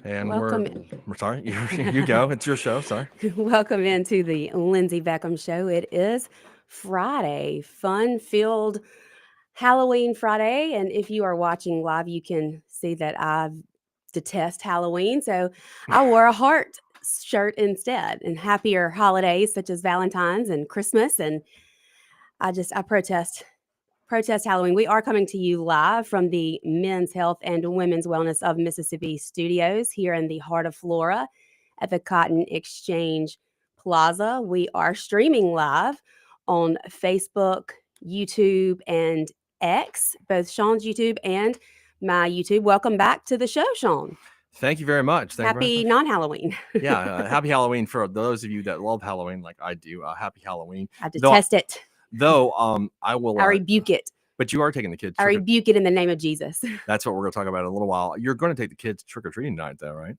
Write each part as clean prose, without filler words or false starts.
And Welcome, we're sorry. You go. It's your show. Sorry. welcome into the Lindsey Beckham show. It is Friday, fun-filled Halloween Friday, and if you are watching live, you can see that I detest Halloween, so I wore a heart shirt instead. And happier holidays such as Valentine's and Christmas, and I protest Halloween. We are coming to you live from the Men's Health and Women's Wellness of Mississippi studios here in the heart of Flora at the Cotton Exchange Plaza. We are streaming live on Facebook, YouTube, and X, both Shaun's YouTube and my YouTube. Welcome back to the show, Shaun. Thank you very much. Thank you very Happy much. non-Halloween. Yeah. Happy Halloween for those of you that love Halloween, like I do. Happy Halloween. I detest it. I will. I rebuke it. But you are taking the kids. I rebuke it in the name of Jesus. That's what we're going to talk about in a little while. You're going to take the kids trick or treating tonight, though, right?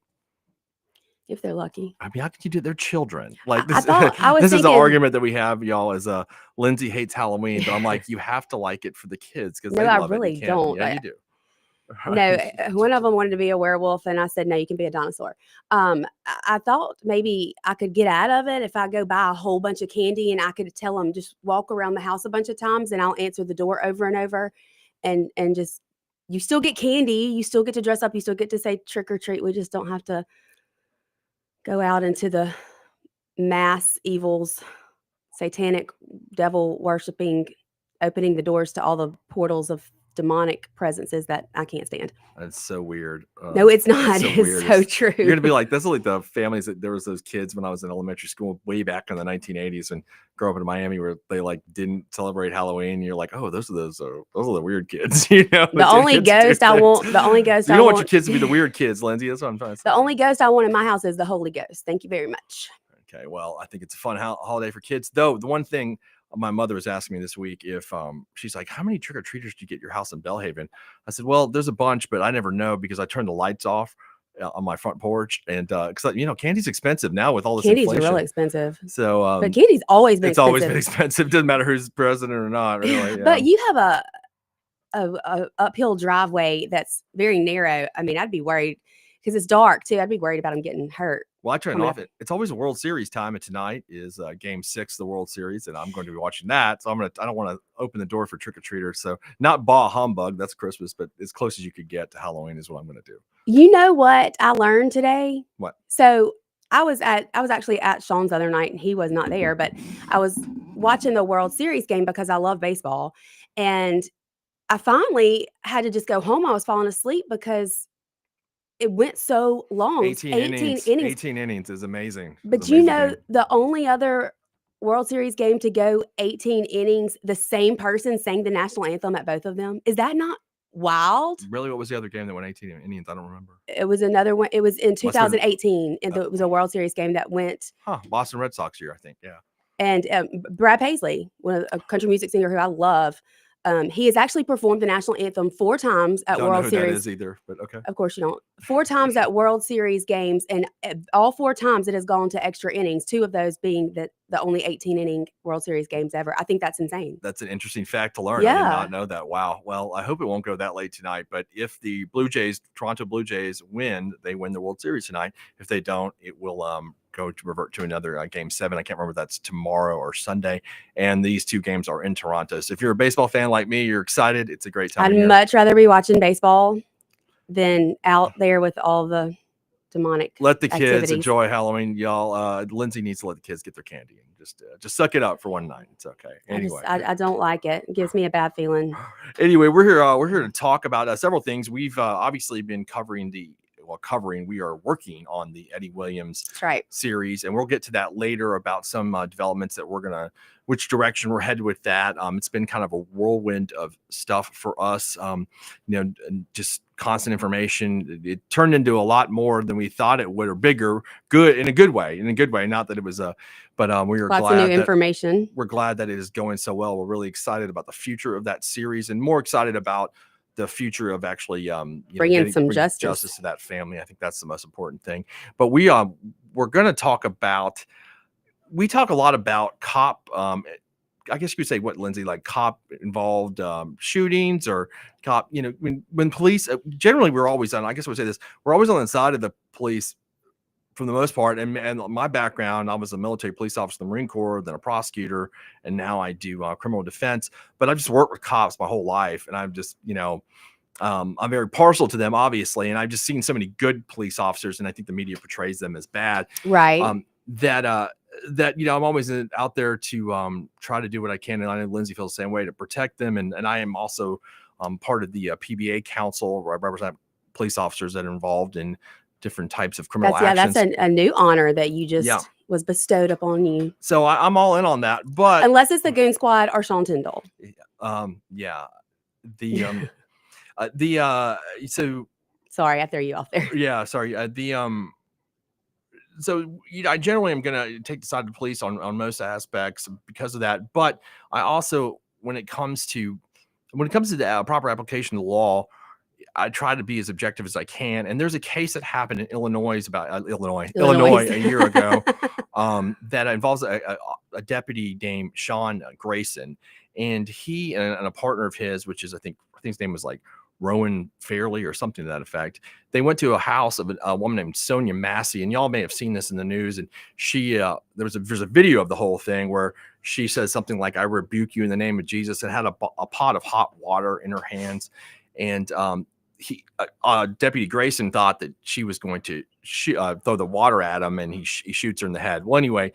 If they're lucky. I mean, how could you do? They're children. Like this. This is the argument that we have, y'all. Is Lindsey hates Halloween, but I'm like, you have to like it for the kids because no, they I love really it. don't. Yeah, you do. No, one of them wanted to be a werewolf, and I said, no, you can be a dinosaur. I thought maybe I could get out of it if I go buy a whole bunch of candy, and I could tell them just walk around the house a bunch of times, and I'll answer the door over and over, and just you still get candy, you still get to dress up, you still get to say trick or treat. We just don't have to go out into the mass evils, satanic, devil worshiping, opening the doors to all the portals of demonic presences that I can't stand. That's so weird. No, it's not. It's so true. You're gonna be like, that's like the families that there was those kids when I was in elementary school way back in the 1980s and grew up in Miami where they like didn't celebrate Halloween. You're like, oh, those are the weird kids. You know, the only ghost I want. The only ghost you don't want your kids to be the weird kids, Lindsey. That's what I'm trying to say. The only ghost I want in my house is the Holy Ghost. Thank you very much. Okay, well, I think it's a fun holiday for kids. Though the one thing my mother was asking me this week, if she's like, how many trick-or-treaters do you get at your house in Belhaven? I said, well, there's a bunch, but I never know because I turn the lights off on my front porch, and because candy's expensive now with all this candy's inflation. Really expensive. So but candy's always been always been expensive. Doesn't matter who's president or not, really. But you have a uphill driveway that's very narrow. I mean, I'd be worried because it's dark too. I'd be worried about them getting hurt. Well, I turn it off. It's always a World Series time, and tonight is Game 6 of the World Series, and I'm going to be watching that. So I don't want to open the door for trick or treaters. So not bah humbug, that's Christmas, but as close as you could get to Halloween is what I'm going to do. You know what I learned today? What? So I was actually at Shaun's the other night, and he was not there, but I was watching the World Series game because I love baseball, and I finally had to just go home. I was falling asleep because it went so long. 18 innings. 18 innings is amazing. But you know, the only other World Series game to go 18 innings, the same person sang the national anthem at both of them. Is that not wild? Really? What was the other game that went 18 innings? I don't remember. It was another one. It was in 2018. And it was a World Series game that went. Boston Red Sox year, I think. Yeah. And Brad Paisley, a country music singer who I love, he has actually performed the national anthem 4 times at World Series. That is either, but okay. Of course you don't. 4 times at World Series games, and all 4 times it has gone to extra innings. 2 of those being the only 18-inning World Series games ever. I think that's insane. That's an interesting fact to learn. Yeah. I did not know that. Wow. Well, I hope it won't go that late tonight. But if the Toronto Blue Jays win, they win the World Series tonight. If they don't, it will revert to another Game 7. I can't remember if that's tomorrow or Sunday. And these 2 games are in Toronto. So if you're a baseball fan like me, you're excited. It's a great time. I'd much rather be watching baseball than out there with all the demonic Let the kids activities. enjoy Halloween, y'all. Lindsey needs to let the kids get their candy and just suck it up for one night. It's okay. Anyway, I don't like it. It gives me a bad feeling. Anyway, we're here to talk about several things. We've obviously been we are working on the Eddie Williams series, and we'll get to that later about some developments that which direction we're headed with that. It's been kind of a whirlwind of stuff for us, just constant information. It turned into a lot more than we thought it would, or bigger, in a good way. Not that it was but we are lots of new information. We're glad that it is going so well. We're really excited about the future of that series, and more excited about the future of actually bringing some justice to that family. I think that's the most important thing. But we're going to talk about. We talk a lot about I guess you could say what, Lindsey, like cop involved shootings or cop, when police, generally we're always on, I guess I would say this, we're always on the side of the police for the most part. And my background, I was a military police officer in the Marine Corps, then a prosecutor, and now I do criminal defense. But I've just worked with cops my whole life, and I'm just, I'm very partial to them, obviously, and I've just seen so many good police officers, and I think the media portrays them as bad. Right. That I'm always out there to try to do what I can, and I know Lindsey feels the same way, to protect them. And I am also part of the PBA Council, where I represent police officers that are involved in different types of criminal actions. That's a new honor that you just was bestowed upon you. So I'm all in on that, but unless it's the Goon Squad or Shaun Tyndall. So sorry, I threw you off there. Yeah, sorry. So I generally am going to take the side of the police on most aspects because of that. But I also, when it comes to the proper application of the law, I try to be as objective as I can. And there's a case that happened in Illinois about Illinois a year ago that involves a deputy named Sean Grayson, and he and a partner of his, which is I think his name was like Rowan Fairley or something to that effect. They went to a house of a woman named Sonya Massey, and y'all may have seen this in the news. And she, there's a video of the whole thing where she says something like, "I rebuke you in the name of Jesus," and had a pot of hot water in her hands. And Deputy Grayson thought that she was going to throw the water at him, and he shoots her in the head. Well, anyway,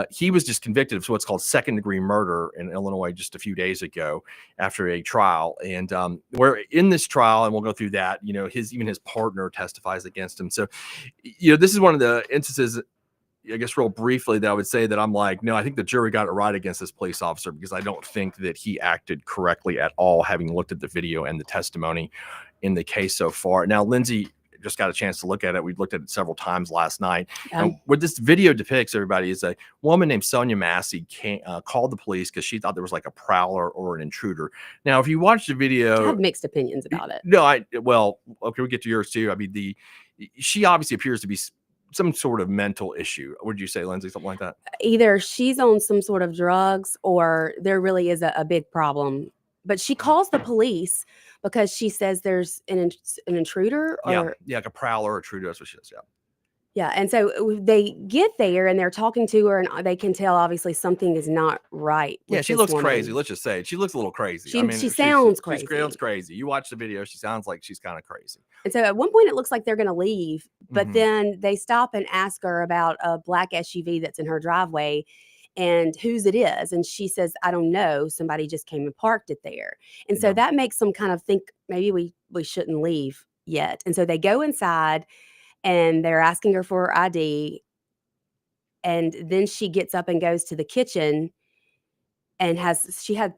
he was just convicted of what's called second-degree murder in Illinois just a few days ago after a trial. And where in this trial, and we'll go through that, even his partner testifies against him. So, this is one of the instances, I guess real briefly, that I would say that I'm like, no, I think the jury got it right against this police officer, because I don't think that he acted correctly at all, having looked at the video and the testimony in the case so far. Now, Lindsey just got a chance to look at it. We've looked at it several times last night. And what this video depicts, everybody, is a woman named Sonya Massey called the police because she thought there was like a prowler or an intruder. Now, if you watch the video, I have mixed opinions about it. No, okay, we get to yours too. I mean, she obviously appears to be some sort of mental issue. Would you say, Lindsey, something like that? Either she's on some sort of drugs, or there really is a big problem. But she calls the police because she says there's an intruder, or like a prowler or intruder. That's what she says. Yeah. And so they get there and they're talking to her, and they can tell obviously something is not right. Yeah, she looks crazy. Let's just say it. She looks a little crazy. She sounds crazy. She sounds crazy. You watch the video, she sounds like she's kind of crazy. And so at one point it looks like they're going to leave, but then they stop and ask her about a black SUV that's in her driveway and whose it is. And she says, "I don't know. Somebody just came and parked it there." And so that makes them kind of think maybe we shouldn't leave yet. And so they go inside, and they're asking her for her ID. And then she gets up and goes to the kitchen, and she had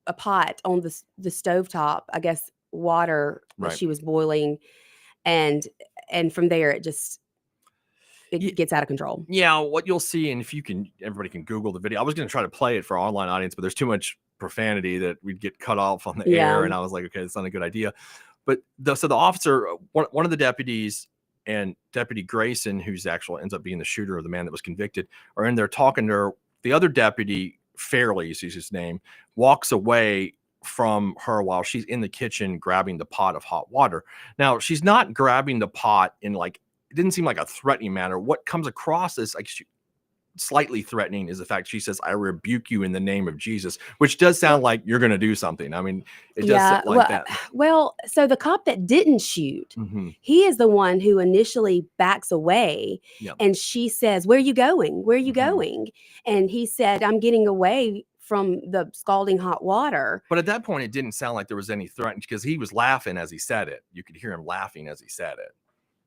a pot on the stovetop, I guess, water that she was boiling. And from there, it gets out of control. Yeah, what you'll see, and if you can, everybody can Google the video. I was going to try to play it for our online audience, but there's too much profanity that we'd get cut off on the air. And I was like, okay, that's not a good idea. But so the officer, one of the deputies, and Deputy Grayson, who's actually ends up being the shooter or the man that was convicted, are in there talking to her. The other deputy, Fairley is his name, walks away from her while she's in the kitchen grabbing the pot of hot water. Now, she's not grabbing the pot in it didn't seem like a threatening manner. What comes across as slightly threatening is the fact she says, "I rebuke you in the name of Jesus," which does sound like you're going to do something. I mean, it does sound like that. Well, so the cop that didn't shoot, he is the one who initially backs away, and she says, "Where are you going? Where are you going?" And he said, "I'm getting away from the scalding hot water." But at that point, it didn't sound like there was any threat, because he was laughing as he said it. You could hear him laughing as he said it.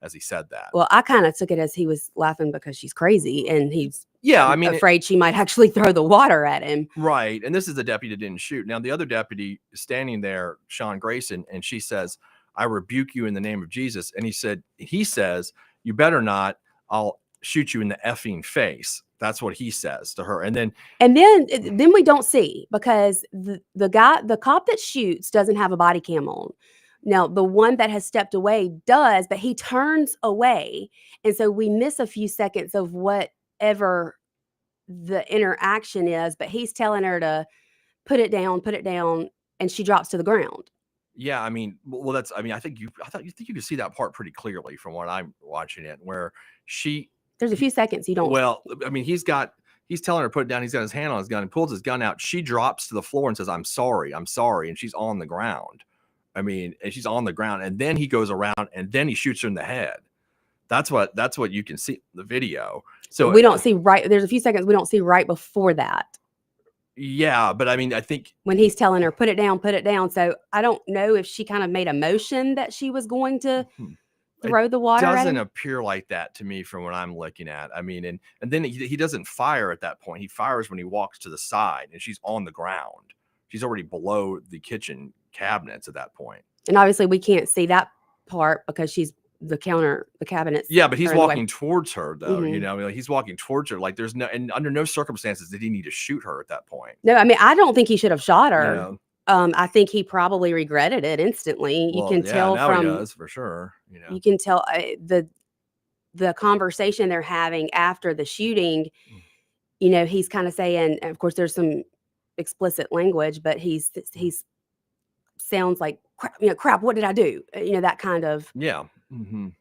As he said that. Well, I kind of took it as he was laughing because she's crazy, and he's afraid she might actually throw the water at him. Right. And this is the deputy that didn't shoot. Now, the other deputy is standing there, Sean Grayson, and she says, "I rebuke you in the name of Jesus." And he says, "You better not. I'll shoot you in the effing face." That's what he says to her. And then we don't see, because the cop that shoots doesn't have a body cam on. Now, the one that has stepped away does, but he turns away. And so we miss a few seconds of whatever the interaction is, but he's telling her to put it down, and she drops to the ground. Yeah, I mean, well, I think you could see that part pretty clearly from what I'm watching it, where there's a few seconds you don't. Well, I mean, he's telling her to put it down. He's got his hand on his gun and pulls his gun out. She drops to the floor and says, I'm sorry. And she's on the ground. I mean, and she's on the ground, and then he goes around and then he shoots her in the head. That's what you can see in the video. So we don't see there's a few seconds we don't see right before that. Yeah, but I mean, I think when he's telling her, put it down. So I don't know if she kind of made a motion that she was going to throw the water. It doesn't appear like that to me from what I'm looking at. I mean, and then he doesn't fire at that point. He fires when he walks to the side and she's on the ground. She's already below the kitchen cabinets at that point. And obviously we can't see that part because she's the cabinets. Yeah, but he's walking towards her though. You know, he's walking towards her. Like under no circumstances did he need to shoot her at that point. No, I mean, I don't think he should have shot her. You know? I think he probably regretted it instantly. Well, you can tell now from he does, for sure. You know, you can tell the conversation they're having after the shooting. You know, he's kind of saying, of course, there's some explicit language, but he's sounds like crap. What did I do? You know, that kind of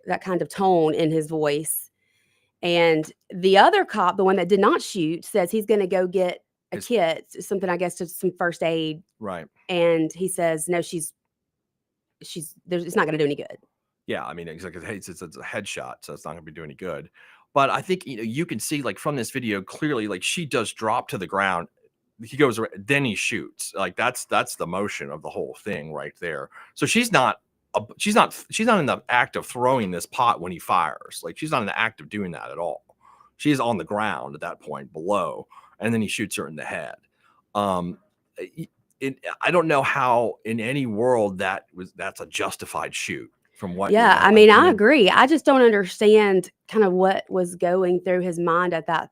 that kind of tone in his voice. And the other cop, the one that did not shoot, says he's going to go get a kit, something, I guess, to some first aid. Right. And he says, no, it's not going to do any good. Yeah. I mean, it's a headshot, so it's not going to be doing any good. But I think, you can see, like, from this video clearly, like, she does drop to the ground. He goes, then he shoots. Like, that's the motion of the whole thing right there. So she's not in the act of throwing this pot when he fires. Like, she's not in the act of doing that at all. She is on the ground at that point below, and then he shoots her in the head. I don't know how in any world that's a justified shoot from what. Yeah, I mean, I agree. I just don't understand kind of what was going through his mind at that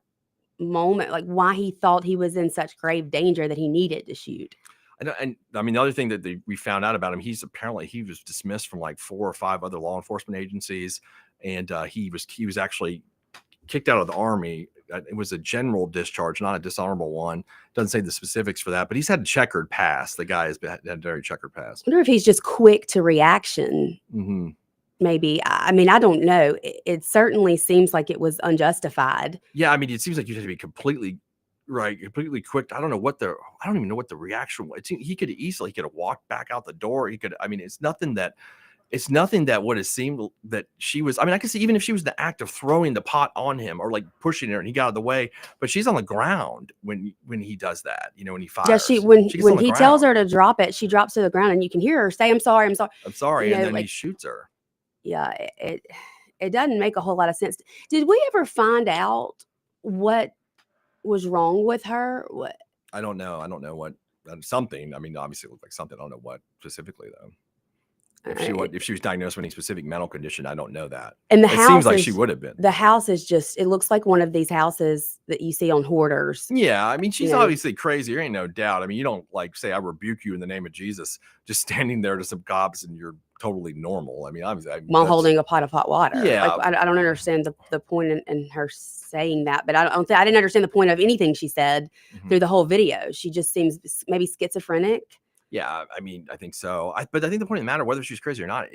moment, like why he thought he was in such grave danger that he needed to shoot. And I mean, the other thing that we found out about him, he was dismissed from like 4 or 5 other law enforcement agencies, and he was actually kicked out of the Army. It was a general discharge, not a dishonorable one. Doesn't say the specifics for that, but he's had a checkered past. The guy has had a very checkered past. I wonder if he's just quick to reaction. Maybe. I mean, I don't know. It certainly seems like it was unjustified. Yeah, I mean, it seems like you have to be completely quick. I don't even know what the reaction was. He could have walked back out the door. I mean, it's nothing that would have seemed that she was. I mean, I can see even if she was in the act of throwing the pot on him or like pushing her and he got out of the way, but she's on the ground when he does that, when he fires. Yeah, when he tells her to drop it, she drops to the ground and you can hear her say, I'm sorry. And then he shoots her. Yeah, it doesn't make a whole lot of sense. Did we ever find out what was wrong with her? What? I don't know. I don't know what. Something. I mean, obviously it looked like something. I don't know what specifically though. If she was diagnosed with any specific mental condition, I don't know that. And it seems like she would have been. The house is it looks like one of these houses that you see on Hoarders. Yeah, I mean, she's obviously crazy. There ain't no doubt. I mean, you don't like say, I rebuke you in the name of Jesus, just standing there to some cops and you're totally normal. I mean, obviously. While holding a pot of hot water. Yeah. Like, I don't understand the point in her saying that, but I didn't understand the point of anything she said through the whole video. She just seems maybe schizophrenic. Yeah, I mean, I think so. But I think the point of the matter, whether she's crazy or not,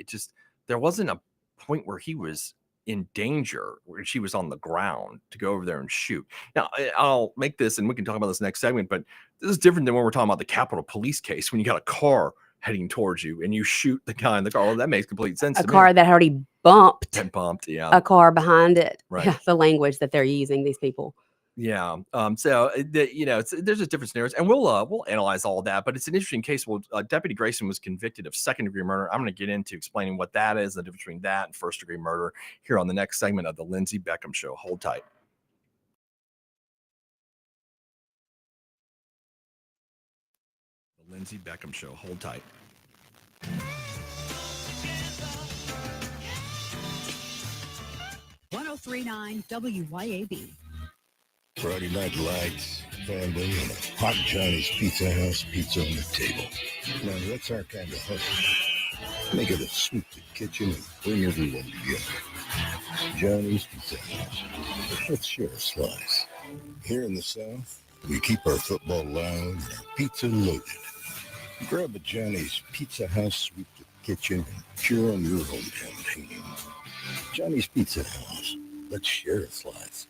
there wasn't a point where he was in danger, where she was on the ground to go over there and shoot. Now, I'll make this, and we can talk about this next segment, but this is different than when we're talking about the Capitol Police case, when you got a car heading towards you and you shoot the guy in the car. Well, that makes complete sense. A car that already bumped. Yeah. A car behind it. Right. Yeah, the language that they're using, these people. Yeah. So there's just different scenarios, and we'll analyze all of that. But it's an interesting case. Well, Deputy Grayson was convicted of second-degree murder. I'm going to get into explaining what that is, the difference between that and first-degree murder, here on the next segment of the Lindsey Beckham Show. Hold tight. The Lindsey Beckham Show. Hold tight. .1039 WYAB. Friday night lights, family, and a hot Chinese pizza house, pizza on the table. Now that's our kind of hustle. Make it a sweep the kitchen and bring everyone together. Johnny's Pizza House. Let's share a slice. Here in the South, We keep our football loud and our pizza loaded. Grab a Johnny's Pizza House, sweep the kitchen, and cheer on your hometown team. Johnny's Pizza House. Let's share a slice.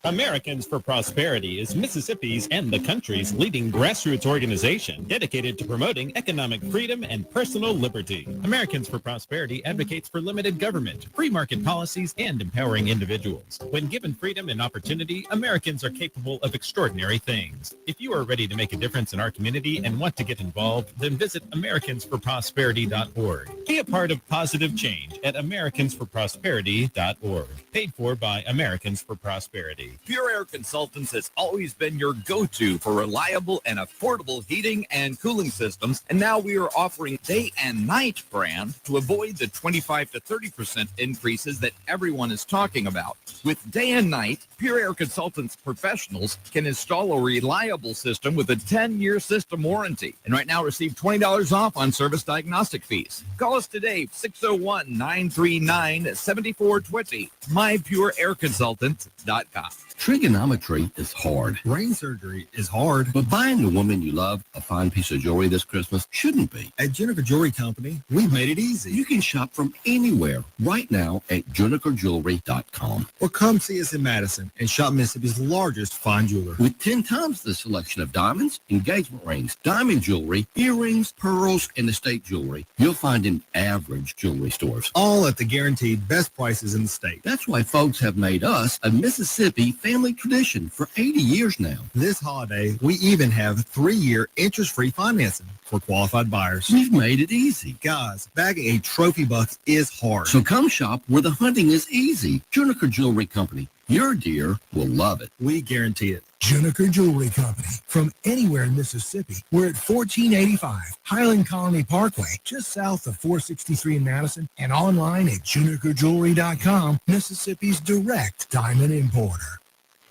Americans for Prosperity is Mississippi's and the country's leading grassroots organization dedicated to promoting economic freedom and personal liberty. Americans for Prosperity advocates for limited government, free market policies, and empowering individuals. When given freedom and opportunity, Americans are capable of extraordinary things. If you are ready to make a difference in our community and want to get involved, then visit americansforprosperity.org. Be a part of positive change at americansforprosperity.org. Paid for by Americans for Prosperity. Pure Air Consultants has always been your go-to for reliable and affordable heating and cooling systems, and now we are offering day and night brand to avoid the 25 to 30% increases that everyone is talking about. With day and night, Pure Air Consultants professionals can install a reliable system with a 10-year system warranty, and right now receive $20 off on service diagnostic fees. Call us today, 601-939-7420, mypureairconsultant.com. Trigonometry is hard. Brain surgery is hard. But buying the woman you love a fine piece of jewelry this Christmas shouldn't be. At Juniker Jewelry Company, we've made it easy. You can shop from anywhere right now at JunikerJewelry.com. Or come see us in Madison and shop Mississippi's largest fine jeweler. With 10 times the selection of diamonds, engagement rings, diamond jewelry, earrings, pearls, and estate jewelry you'll find in average jewelry stores. All at the guaranteed best prices in the state. That's why folks have made us a Mississippi family tradition for 80 years now. This holiday, we even have 3-year interest-free financing for qualified buyers. We've made it easy. Guys, bagging a trophy buck is hard. So come shop where the hunting is easy. Juniker Jewelry Company. Your deer will love it. We guarantee it. Juniker Jewelry Company. From anywhere in Mississippi, we're at 1485 Highland Colony Parkway, just south of 463 in Madison, and online at junikerjewelry.com, Mississippi's direct diamond importer.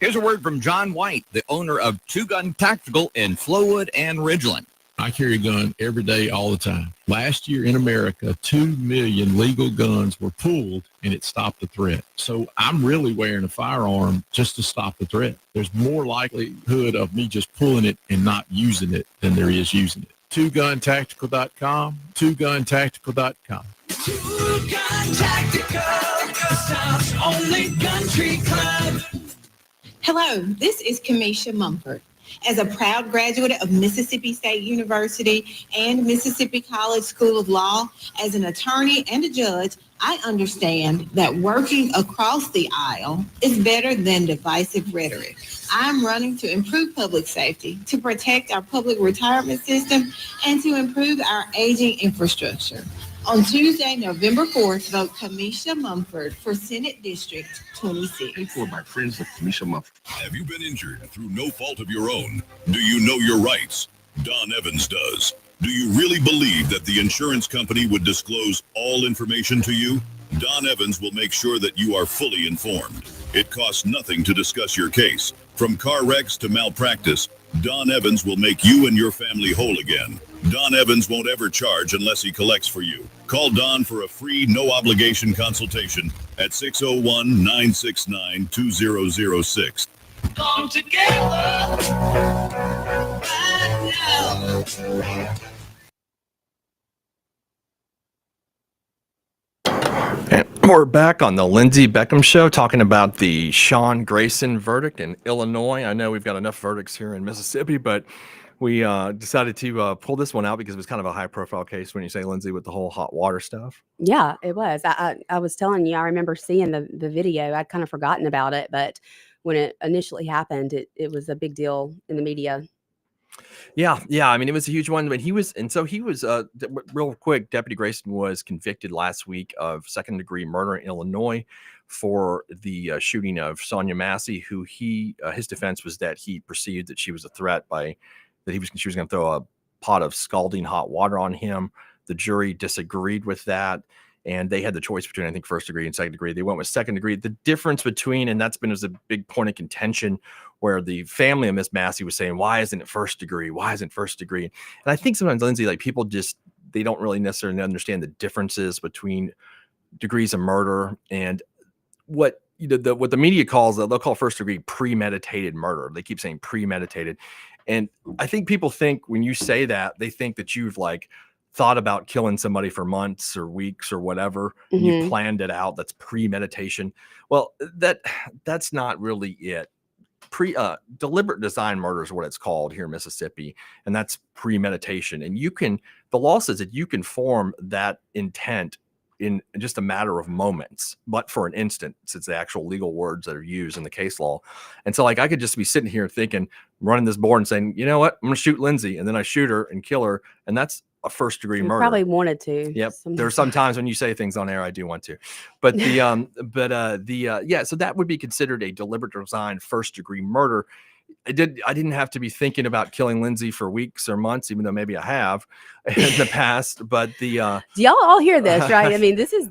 Here's a word from John White, the owner of Two Gun Tactical in Flowood and Ridgeland. I carry a gun every day, all the time. Last year in America, 2 million legal guns were pulled, and it stopped the threat. So I'm really wearing a firearm just to stop the threat. There's more likelihood of me just pulling it and not using it than there is using it. TwoGunTactical.com, TwoGunTactical.com. Two Gun Tactical, the South's only country club. Hello, this is Kamisha Mumford. As a proud graduate of Mississippi State University and Mississippi College School of Law, as an attorney and a judge, I understand that working across the aisle is better than divisive rhetoric. I'm running to improve public safety, to protect our public retirement system, and to improve our aging infrastructure. On Tuesday, November 4th, vote Kamisha Mumford for Senate District 26. Paid for by friends of Kamisha Mumford. Have you been injured through no fault of your own? Do you know your rights? Don Evans does. Do you really believe that the insurance company would disclose all information to you? Don Evans will make sure that you are fully informed. It costs nothing to discuss your case. From car wrecks to malpractice, Don Evans will make you and your family whole again. Don Evans won't ever charge unless he collects for you. Call Don for a free, no-obligation consultation at 601-969-2006. Come together right now. And we're back on the Lindsey Beckham Show talking about the Sean Grayson verdict in Illinois. I know we've got enough verdicts here in Mississippi, but we decided to pull this one out because it was kind of a high-profile case when you say, Lindsey, with the whole hot water stuff. Yeah, it was. I was telling you, I remember seeing the video. I'd kind of forgotten about it, but when it initially happened, it was a big deal in the media. Yeah. I mean, it was a huge one, but he was real quick. Deputy Grayson was convicted last week of second-degree murder in Illinois for the shooting of Sonya Massey, who his defense was that he perceived that she was a threat she was going to throw a pot of scalding hot water on him. The jury disagreed with that, and they had the choice between, I think, first degree and second degree. They went with second degree. The difference between, and that's been a big point of contention, where the family of Miss Massey was saying, why isn't it first degree? Why isn't first degree? And I think sometimes, Lindsey, like people they don't really necessarily understand the differences between degrees of murder. And what what the media calls, they'll call first degree premeditated murder. They keep saying premeditated. And I think people think when you say that, they think that you've like thought about killing somebody for months or weeks or whatever. And you planned it out. That's premeditation. Well, that's not really it. Deliberate design murder is what it's called here in Mississippi. And that's premeditation. And the law says that you can form that intent in just a matter of moments, but for an instant, it's the actual legal words that are used in the case law. And so like, I could just be sitting here thinking, running this board and saying, you know what, I'm going to shoot Lindsey. And then I shoot her and kill her. And that's a first degree murder. Probably wanted to. Yep. There are some times when you say things on air, I do want to, but so that would be considered a deliberate design first degree murder. I didn't have to be thinking about killing Lindsey for weeks or months, even though maybe I have in the past. But do y'all all hear this, right? I mean, this is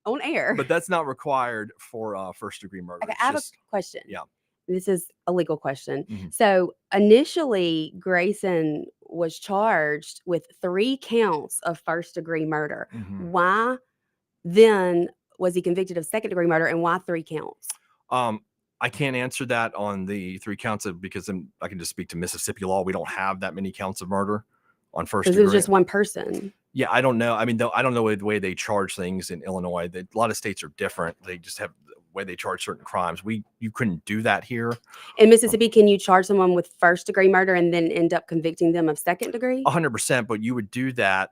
on air. But that's not required for first degree murder. Okay, I have a question. Yeah. This is a legal question. So initially, Grayson was charged with 3 counts of first degree murder. Why then was he convicted of second degree murder, and why 3 counts? I can't answer that on the 3 counts because I can just speak to Mississippi law. We don't have that many counts of murder on first degree. Because it was just one person. Yeah, I don't know. I mean, I don't know the way they charge things in Illinois. A lot of states are different. They just have the way they charge certain crimes. You couldn't do that here. In Mississippi, can you charge someone with first degree murder and then end up convicting them of second degree? 100%, but you would do that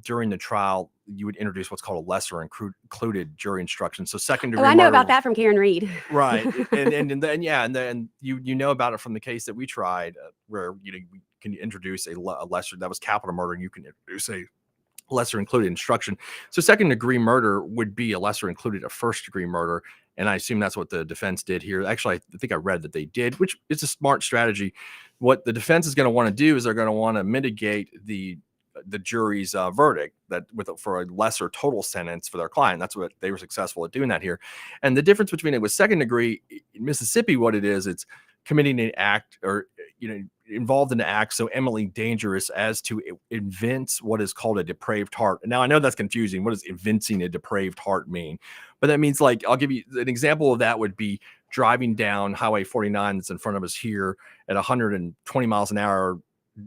during the trial. You would introduce what's called a lesser included jury instruction. So second degree. Oh, I know about that from Karen Reed. Right, and then you know about it from the case that we tried, where we can introduce a lesser, that was capital murder, and you can introduce a lesser included instruction. So second degree murder would be a lesser included of first degree murder. And I assume that's what the defense did here. Actually, I think I read that they did, which is a smart strategy. What the defense is going to want to do is they're going to want to mitigate the jury's verdict for a lesser total sentence for their client. That's what they were successful at doing that here. And the difference between it with second degree in Mississippi, what it is, it's committing an act or involved in an act so eminently dangerous as to evince what is called a depraved heart. Now I know that's confusing. What does evincing a depraved heart mean? But that means, like, I'll give you an example of that would be driving down Highway 49 that's in front of us here at 120 miles an hour,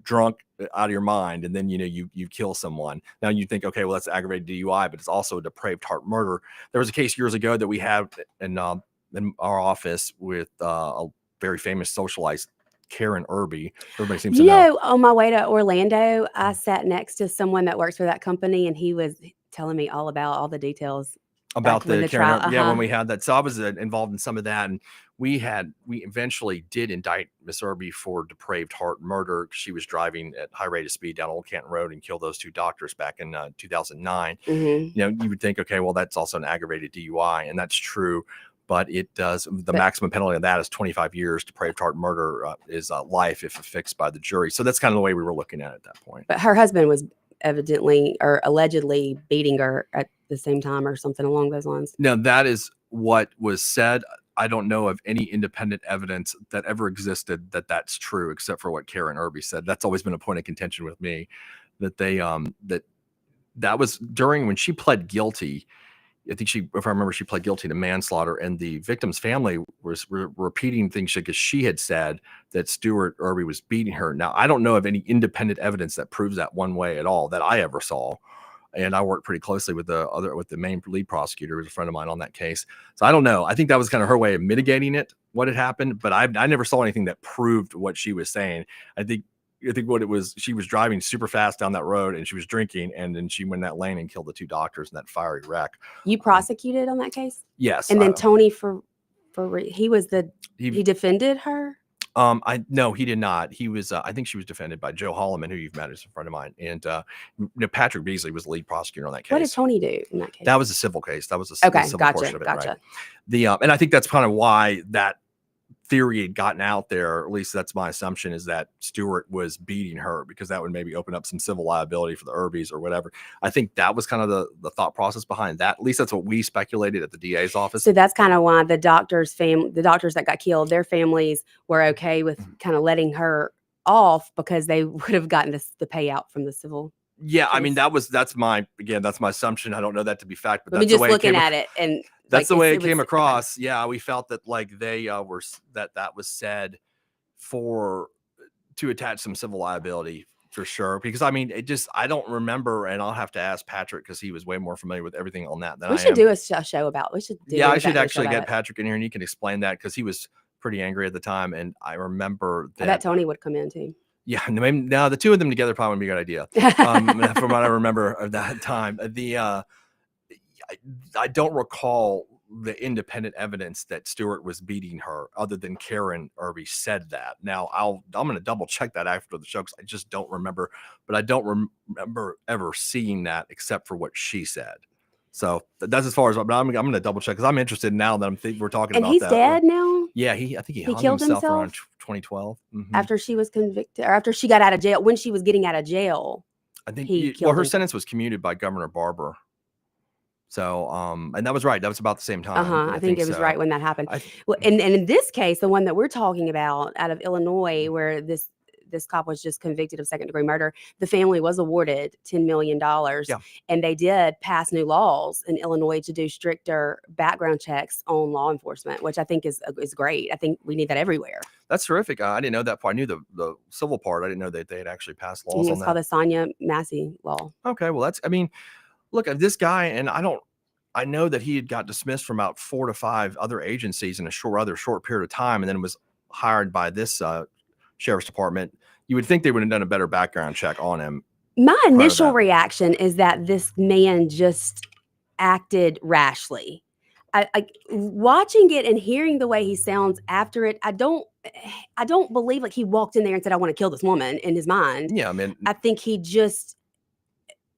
drunk out of your mind, and then you kill someone. Now you think, okay, well, that's aggravated DUI, but it's also a depraved heart murder. There was a case years ago that we had in our office with a very famous socialite, Karen Irby. Everybody seems to know. On my way to Orlando, I sat next to someone that works for that company, and he was telling me all about all the details about the Karen. Trial. Yeah, when we had that. So I was involved in some of that, and we eventually did indict Miss Irby for depraved heart murder. She was driving at high rate of speed down Old Canton Road and killed those 2 doctors back in 2009. You would think, okay, well, that's also an aggravated DUI, and that's true. But it does. The maximum penalty of that is 25 years. Depraved heart murder is life if affixed by the jury. So that's kind of the way we were looking at it at that point. But her husband was evidently or allegedly beating her at the same time or something along those lines. Now, that is what was said. I don't know of any independent evidence that ever existed that that's true, except for what Karen Irby said. That's always been a point of contention with me, that they that was during when she pled guilty. I think if I remember, she pled guilty to manslaughter, and the victim's family was repeating things because she had said that Stuart Irby was beating her. Now, I don't know of any independent evidence that proves that one way at all that I ever saw. And I worked pretty closely with the main lead prosecutor, who was a friend of mine on that case. So I don't know. I think that was kind of her way of mitigating what had happened, but I never saw anything that proved what she was saying. I think what it was, she was driving super fast down that road, and she was drinking, and then she went in that lane and killed the 2 doctors in that fiery wreck. You prosecuted on that case? Yes. And then Tony he defended her? No, he did not. He was, I think she was defended by Joe Holloman, who you've met as a friend of mine. And Patrick Beasley was the lead prosecutor on that case. What did Tony do in that case? That was a civil case. That was the civil portion of it. Gotcha. Right? And I think that's kind of why that theory had gotten out there, or at least that's my assumption, is that Stewart was beating her, because that would maybe open up some civil liability for the Irbys or whatever. I think that was kind of the thought process behind that. At least that's what we speculated at the DA's office. So that's kind of why the doctors that got killed, their families were okay with kind of letting her off, because they would have gotten the payout from the civil. Yeah, I mean, that's my assumption. I don't know that to be fact, but that's the way looking at it, and That's the way it came across. Okay. Yeah, we felt that like they were that was said to attach some civil liability for sure. Because I mean, I don't remember, and I'll have to ask Patrick because he was way more familiar with everything on that than I am. We should do a show about. We should. I should actually get Patrick in here and he can explain that because he was pretty angry at the time, and I remember that. I bet Tony would come in too. Yeah, now the two of them together probably would be a good idea. From what I remember of that time, I don't recall the independent evidence that Stewart was beating her, other than Karen Irby said that. Now I'm going to double check that after the show because I just don't remember. But I don't remember ever seeing that except for what she said. So that's as far as. But I'm going to double check because I'm interested now that we're talking about that. And he's dead now. Yeah, I think he killed himself around 2012 after she was convicted, or after she got out of jail. When she was getting out of jail, I think her sentence was commuted by Governor Barber. So, and that was right. That was about the same time. I think it was right when that happened. Well, and in this case, the one that we're talking about out of Illinois, where this cop was just convicted of second-degree murder, the family was awarded $10 million. Yeah. And they did pass new laws in Illinois to do stricter background checks on law enforcement, which I think is great. I think we need that everywhere. That's terrific. I didn't know that part. I knew the civil part. I didn't know that they had actually passed laws on that. It's called the Sonya Massey law. Okay, well, look at this guy, and I know that he had got dismissed from about 4 to 5 other agencies in a short period of time, and then was hired by this sheriff's department. You would think they would have done a better background check on him. My initial reaction is that this man just acted rashly. I watching it and hearing the way he sounds after it, I don't believe like he walked in there and said, "I want to kill this woman" in his mind. Yeah, I mean, I think he just.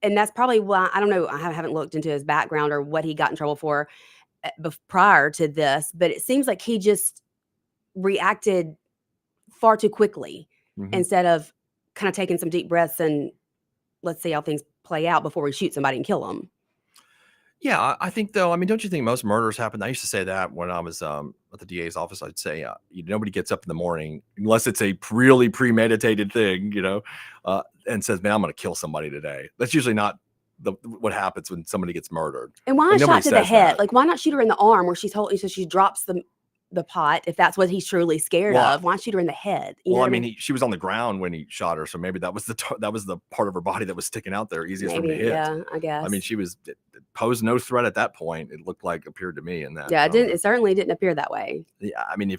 And that's probably why, I don't know, I haven't looked into his background or what he got in trouble for prior to this, but it seems like he just reacted far too quickly instead of kind of taking some deep breaths and let's see how things play out before we shoot somebody and kill them. Yeah, I think though, I mean, don't you think most murders happen? I used to say that when I was at the DA's office. I'd say nobody gets up in the morning unless it's a really premeditated thing, and says, "Man, I'm going to kill somebody today." That's usually not what happens when somebody gets murdered. And why shot to the head? Like, why not shoot her in the arm where she's holding, so she drops the pot if that's what he's truly scared of? Why shoot her in the head? I mean, she was on the ground when he shot her, so maybe that was the part of her body that was sticking out there, easiest for him to hit. Yeah, I guess. I mean, it posed no threat at that point. It appeared to me in that. Yeah, it certainly didn't appear that way. Yeah, I mean,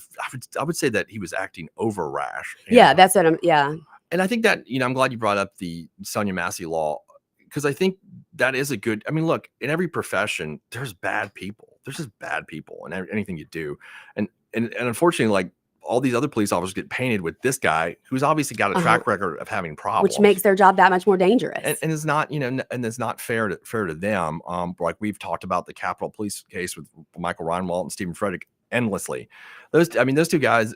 I would say that he was acting over rash. Yeah, that's what I'm. Yeah, and I think that I'm glad you brought up the Sonya Massey law, because I think that is a good. I mean, look, in every profession, there's bad people. There's just bad people in anything you do, and unfortunately, like all these other police officers get painted with this guy who's obviously got a track record of having problems, which makes their job that much more dangerous. And it's not, and it's not fair to them. Like we've talked about the Capitol Police case with Michael Reinwald and Stephen Frederick endlessly. Those two guys,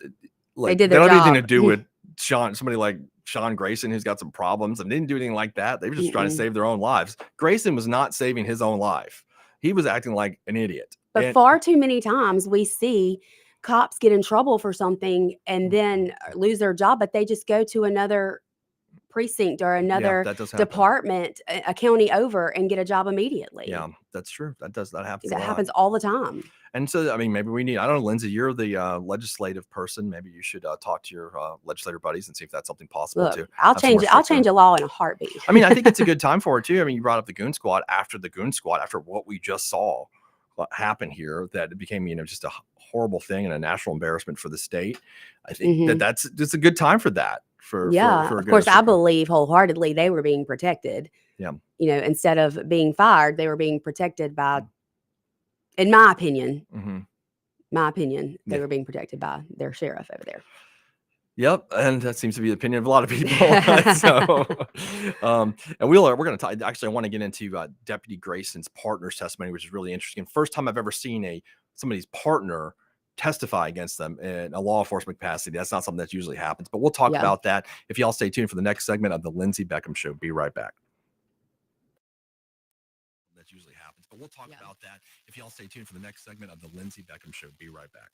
like, they don't have anything to do with somebody like Sean Grayson, who's got some problems, and they didn't do anything like that. They were just trying to save their own lives. Grayson was not saving his own life. He was acting like an idiot. But far too many times we see cops get in trouble for something and then lose their job, but they just go to another precinct or another department, a county over, and get a job immediately. Yeah, that's true. That happens. That happens all the time. And so, I mean, maybe we need, I don't know, Lindsey, you're the legislative person. Maybe you should talk to your legislator buddies and see if that's something possible too. I'll change a law in a heartbeat. I mean, I think it's a good time for it too. I mean, you brought up the Goon Squad. After what we just saw happen here, that it became, just a horrible thing and a national embarrassment for the state. I think that's just a good time for that. Of course, I believe wholeheartedly they were being protected. Yeah. Instead of being fired, they were being protected by, in my opinion, they were being protected by their sheriff over there. Yep, and that seems to be the opinion of a lot of people. So, and we're going to talk. Actually, I want to get into Deputy Grayson's partner's testimony, which is really interesting. First time I've ever seen somebody's partner testify against them in a law enforcement capacity. That's not something that usually happens, but we'll talk about that if y'all stay tuned for the next segment of the Lindsey Beckham Show. Be right back. That usually happens, but we'll talk about that if y'all stay tuned for the next segment of the Lindsey Beckham Show. Be right back.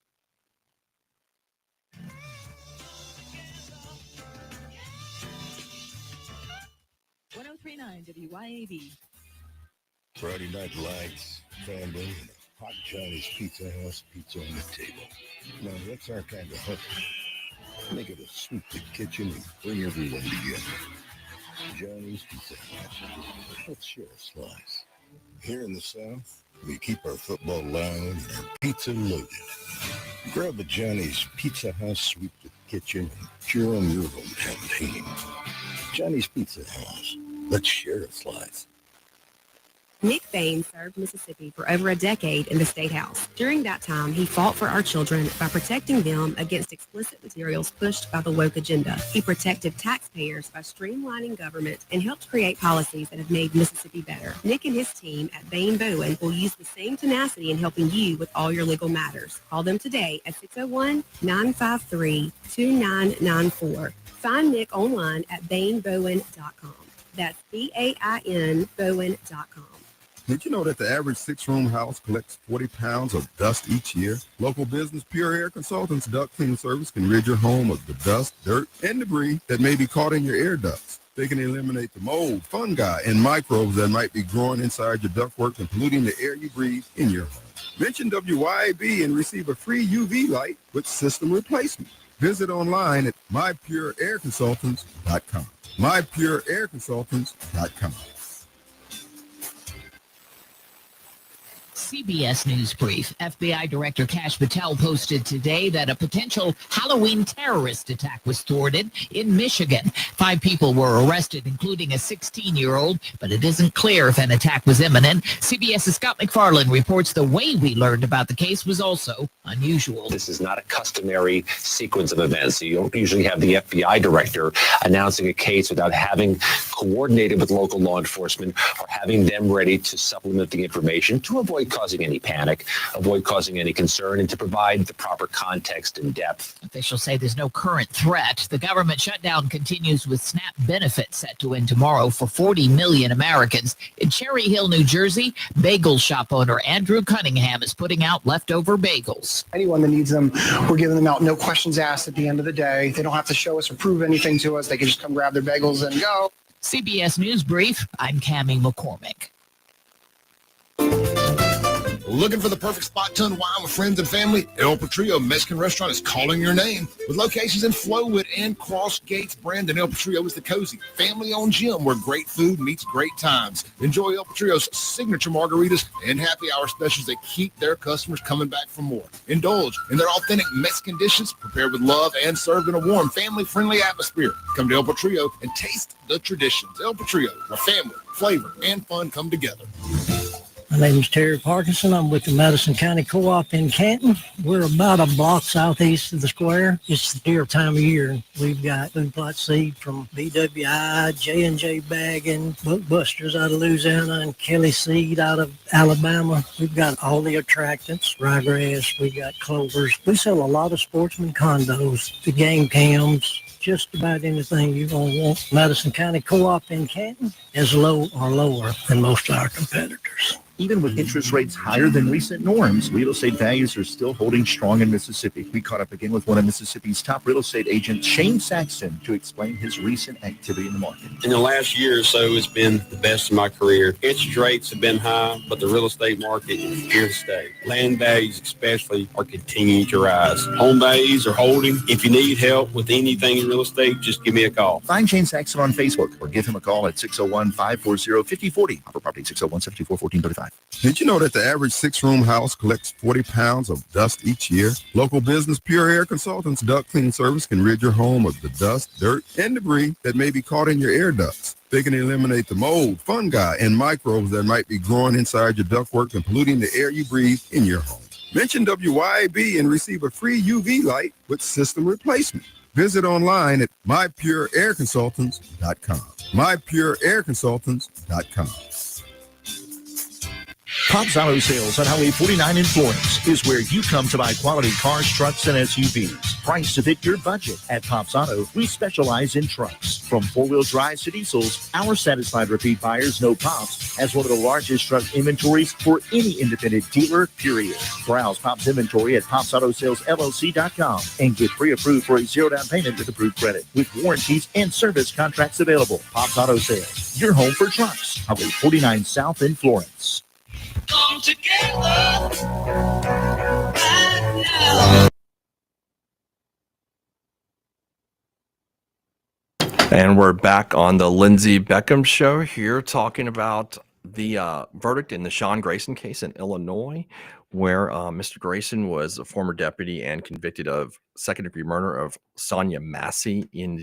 .1039 WYAB. Friday Night Lights, family, and Hot Johnny's Pizza House, pizza on the table. Now that's our kind of hustle. Make it a sweep the kitchen and bring everyone together. Johnny's Pizza House. Let's share a slice. Here in the South, we keep our football loud and our pizza loaded. Grab a Johnny's Pizza House, sweep the kitchen, and cheer on your hometown team. Johnny's Pizza House. Let's share a slice. Nick Bain served Mississippi for over a decade in the State House. During that time, he fought for our children by protecting them against explicit materials pushed by the woke agenda. He protected taxpayers by streamlining government and helped create policies that have made Mississippi better. Nick and his team at Bain Bowen will use the same tenacity in helping you with all your legal matters. Call them today at 601-953-2994. Find Nick online at bainbowen.com. That's BAIN Bowen.com. Did you know that the average six-room house collects 40 pounds of dust each year? Local business Pure Air Consultants Duct Cleaning Service can rid your home of the dust, dirt, and debris that may be caught in your air ducts. They can eliminate the mold, fungi, and microbes that might be growing inside your ductwork and polluting the air you breathe in your home. Mention WYAB and receive a free UV light with system replacement. Visit online at mypureairconsultants.com. mypureairconsultants.com. CBS News Brief. FBI Director Kash Patel posted today that a potential Halloween terrorist attack was thwarted in Michigan. 5 people were arrested, including a 16-year-old, but it isn't clear if an attack was imminent. CBS's Scott McFarland reports the way we learned about the case was also unusual. This is not a customary sequence of events. So you don't usually have the FBI director announcing a case without having coordinated with local law enforcement or having them ready to supplement the information to avoid causing any panic, avoid causing any concern, and to provide the proper context and depth. Officials say there's no current threat. The government shutdown continues with SNAP benefits set to end tomorrow for 40 million Americans. In Cherry Hill, New Jersey, bagel shop owner Andrew Cunningham is putting out leftover bagels. Anyone that needs them, we're giving them out, no questions asked at the end of the day. They don't have to show us or prove anything to us. They can just come grab their bagels and go. CBS News Brief, I'm Cammie McCormick. Looking for the perfect spot to unwind with friends and family? El Patrio Mexican Restaurant is calling your name. With locations in Flowood and Cross Gates, Brandon, El Patrio is the cozy, family-owned gym where great food meets great times. Enjoy El Patrio's signature margaritas and happy hour specials that keep their customers coming back for more. Indulge in their authentic Mexican dishes prepared with love and served in a warm, family-friendly atmosphere. Come to El Patrio and taste the traditions. El Patrio, where family, flavor, and fun come together. My name is Terry Parkinson. I'm with the Madison County Co-op in Canton. We're about a block southeast of the square. It's the deer time of year. We've got food plot seed from BWI, J&J Bagging, Bookbusters out of Louisiana, and Kelly Seed out of Alabama. We've got all the attractants, ryegrass, we got clovers. We sell a lot of sportsman condos, the game cams, just about anything you're going to want. Madison County Co-op in Canton is low or lower than most of our competitors. Even with interest rates higher than recent norms, real estate values are still holding strong in Mississippi. We caught up again with one of Mississippi's top real estate agents, Shane Saxton, to explain his recent activity in the market. In the last year or so, it's been the best of my career. Interest rates have been high, but the real estate market is here to stay. Land values especially are continuing to rise. Home values are holding. If you need help with anything in real estate, just give me a call. Find Shane Saxton on Facebook or give him a call at 601-540-5040. Upper Property 601-74-1435. Did you know that the average six-room house collects 40 pounds of dust each year? Local business Pure Air Consultants Duct Cleaning Service can rid your home of the dust, dirt, and debris that may be caught in your air ducts. They can eliminate the mold, fungi, and microbes that might be growing inside your ductwork and polluting the air you breathe in your home. Mention WYAB and receive a free UV light with system replacement. Visit online at mypureairconsultants.com. mypureairconsultants.com. Pops Auto Sales on Highway 49 in Florence is where you come to buy quality cars, trucks, and SUVs. Priced to fit your budget. At Pops Auto, we specialize in trucks. From four-wheel drives to diesels, our satisfied repeat buyers know Pops has one of the largest truck inventories for any independent dealer, period. Browse Pops inventory at popsautosalesllc.com and get pre-approved for a zero down payment with approved credit, with warranties and service contracts available. Pops Auto Sales, your home for trucks. Highway 49 South in Florence. come together right now. And we're back on the Lindsey Beckham show here talking about the verdict in the Sean Grayson case in Illinois, where Mr. Grayson was a former deputy and convicted of second-degree murder of Sonya Massey in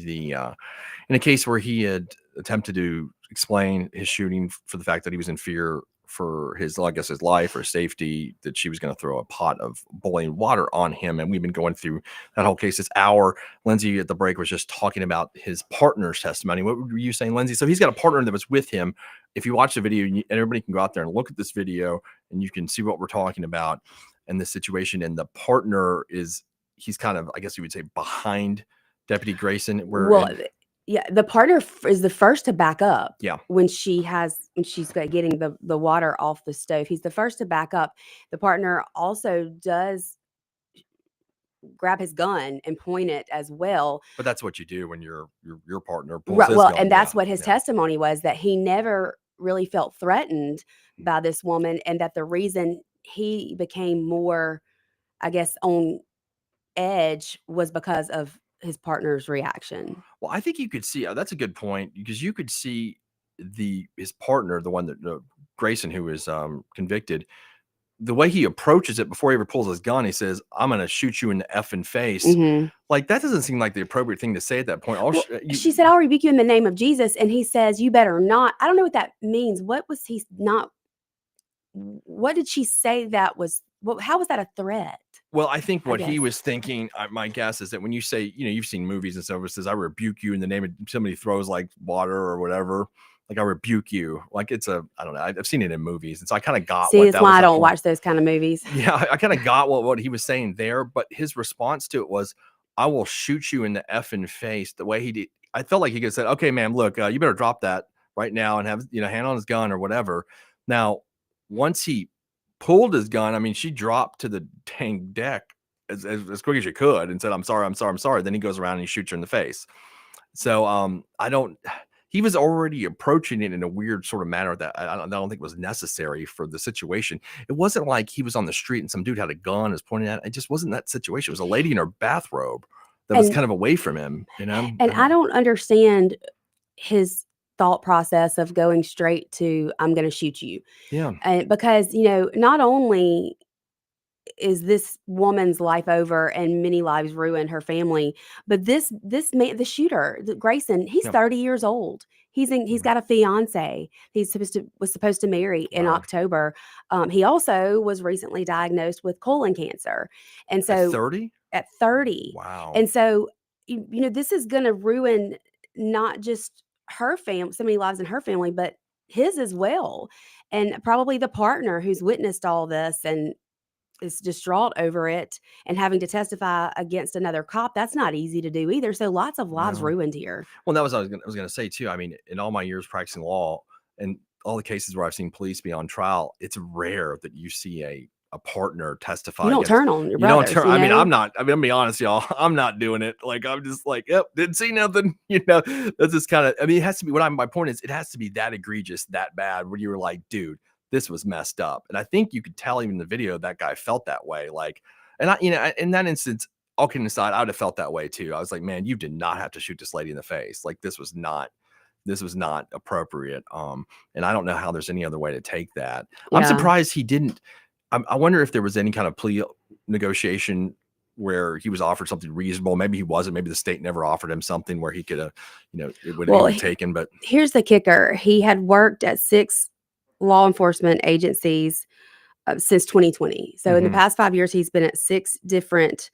a case where he had attempted to explain his shooting for the fact that he was in fear for his life or safety, that she was going to throw a pot of boiling water on him. And we've been going through that whole case this hour. Lindsey at the break was just talking about his partner's testimony. What were you saying, Lindsey? So he's got a partner that was with him. If you watch the video, and everybody can go out there and look at this video and you can see what we're talking about in this situation. And the partner he's kind of, I guess you would say, behind Deputy Grayson. Yeah, the partner is the first to back up. Yeah. When she's getting the water off the stove, he's the first to back up. The partner also does grab his gun and point it as well. But that's what you do when your partner pulls Right. his Well, gun. and that's what his testimony was, that he never really felt threatened by this woman, and that the reason he became more, I guess, on edge was because of his partner's reaction. Well, I think you could see that's a good point, because you could see his partner, the one that Grayson, who was convicted, the way he approaches it before he ever pulls his gun. He says, "I'm going to shoot you in the effing face." Mhm. Like, that doesn't seem like the appropriate thing to say at that point. She said, "I'll rebuke you in the name of Jesus," and he says, "You better not." I don't know what that means. What was he not? What did she say that was? How was that a threat? Well, I think what he was thinking, my guess is that when you say, you've seen movies and stuff, it says, "I rebuke you in the name of," somebody throws like water or whatever, like, "I rebuke you." Like, I don't know. I've seen it in movies. And so I kind of got that's why I don't watch those kind of movies. Yeah, I kind of got what he was saying there, but his response to it was, "I will shoot you in the effing face." The way he did, I felt like he could have said, "Okay, man, look, you better drop that right now and have, hand on his gun or whatever." Now, once he pulled his gun, I mean, she dropped to the dang deck as quick as you could and said, "I'm sorry, I'm sorry, I'm sorry." Then he goes around and he shoots her in the face. So he was already approaching it in a weird sort of manner that I don't think was necessary for the situation. It wasn't like he was on the street and some dude had a gun and was pointing at it. It just wasn't that situation. It was a lady in her bathrobe that was kind of away from him, And I don't understand his thought process of going straight to, "I'm going to shoot you." Yeah. Because, not only is this woman's life over and many lives ruined, her family, but this man, the shooter, Grayson, he's 30 years old. He's got a fiance. Was supposed to marry in October. He also was recently diagnosed with colon cancer. And so At 30? At 30. Wow. And so, this is going to ruin not just her family, so many lives in her family, but his as well. And probably the partner who's witnessed all this and is distraught over it and having to testify against another cop. That's not easy to do either. So lots of lives ruined here. Well, that was what I was going to say too. I mean, in all my years practicing law and all the cases where I've seen police be on trial, it's rare that you see a partner testify. You don't turn on your brothers. I mean, I'm not. I mean, I'm be honest, y'all. I'm not doing it. Like, I'm just like, yep, didn't see nothing. That's just kind of. I mean, it has to be. My point is, it has to be that egregious, that bad, where you were like, dude, this was messed up. And I think you could tell even in the video that guy felt that way. Like, and in that instance, all kidding aside, I would have felt that way too. I was like, man, you did not have to shoot this lady in the face. Like, this was not appropriate. And I don't know how there's any other way to take that. Yeah. I'm surprised he didn't. I wonder if there was any kind of plea negotiation where he was offered something reasonable. Maybe he wasn't. Maybe the state never offered him something where he could have, it would have taken. But here's the kicker: he had worked at 6 law enforcement agencies since 2020. So in the past 5 years, he's been at 6 different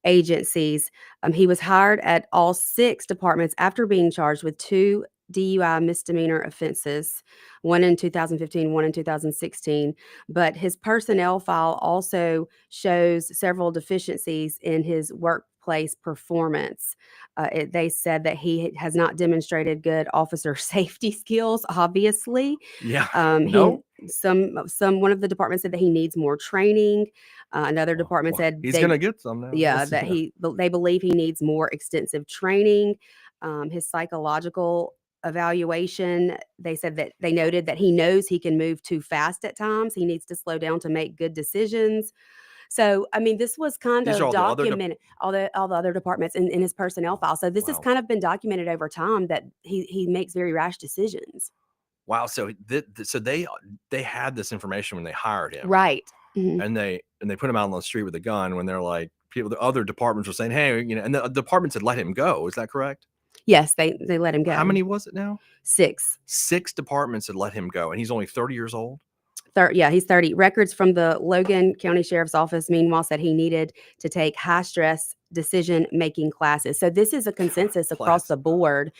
agencies. He was hired at all 6 departments after being charged with 2 DUI misdemeanor offenses, one in 2015, one in 2016. But his personnel file also shows several deficiencies in his workplace performance. They said that he has not demonstrated good officer safety skills, obviously. Yeah. One of the departments said that he needs more training. Another department said he's going to get some now. Yeah, they believe he needs more extensive training. His psychological evaluation, they said that they noted that he knows he can move too fast at times. He needs to slow down to make good decisions. So, I mean, this was kind These are of all the other documented, all the other departments in his personnel file. So this has kind of been documented over time that he makes very rash decisions. Wow. So so they had this information when they hired him, right? And they put him out on the street with a gun when they're like the other departments were saying, hey, and the departments had let him go. Is that correct? Yes, they let him go. How many was it now? 6. 6 departments had let him go, and he's only 30 years old. Yeah, he's 30. Records from the Logan County Sheriff's Office, meanwhile, said he needed to take high-stress decision-making classes. So this is a consensus across the board.